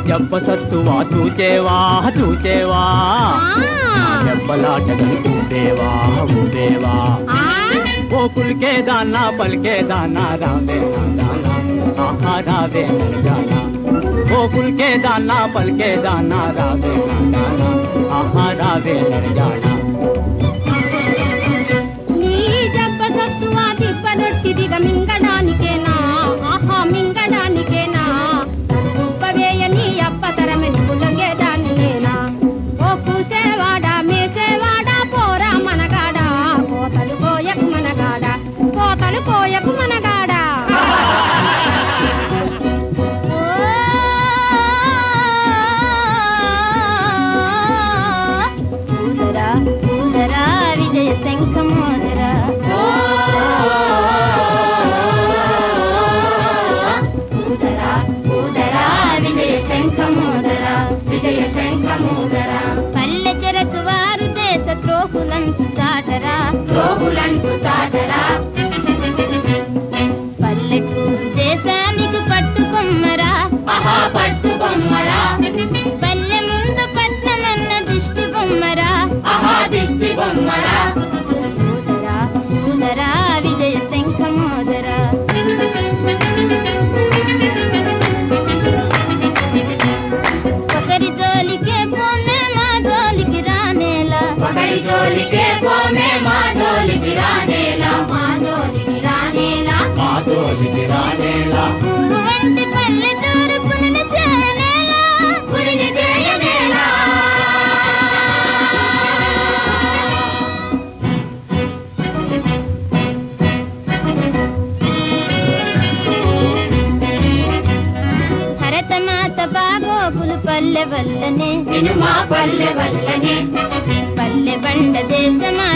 జబ్బ సత్తువా చూచేవా చూచేవా జబ్బలాటగలు ఊడేవా ఊడేవా ఓ కులికే దానా పలికే దానా రావే దానా ఆహా రావే జానా ఓ కులికే దానా పలికే దానా రావే దానా ఆహా రావే జానా నీ జబ్బ సత్తువా దిబ్బనొట్టి దిగ మింగడానికేనా ఆహా మింగడానికేనా ఉప్పవేయని అప్పతరమెను పులంగేదాన్ని నేనా ఓ పూసేవాడా మేసేవాడా పోరా మనగాడా కోతలు కోయకు మనగాడా కోతలు కోయకు మనగాడా ఊదరా ఊదరా విజయ శంఖమోదరా ఊదరా ఊదరా విజయ శంఖమోదరా విజయ శంఖమోదరా పల్లె చెరచు వారు దేశ ద్రోహులంచు చాటరా ద్రోహులంచు చాటరా పల్లెటూరు దేశానికి పట్టుకొమ్మరా మహా పట్టుకొమ్మరా పల్లె ముందు పట్నమన్న దిష్టి బొమ్మరా మహా దిష్టి బొమ్మరా ఊదరా ఊదరా విజయ శంఖమోదరా ఒకరి జోలికే పోమే మా జోలికి రానేలా ఒకరి జోలికే పోమే మా జోలికి రానేలా మా జోలికి రానేలా మా జోలికి రానేలా ఊరు వంటి పల్లెటూరు పులిని చేయనేలా పులిని చేయనేలా భరతమాత బాగోగులు పల్లె వల్లనే మా పల్లె వల్లనే పల్లె బండ దేశమా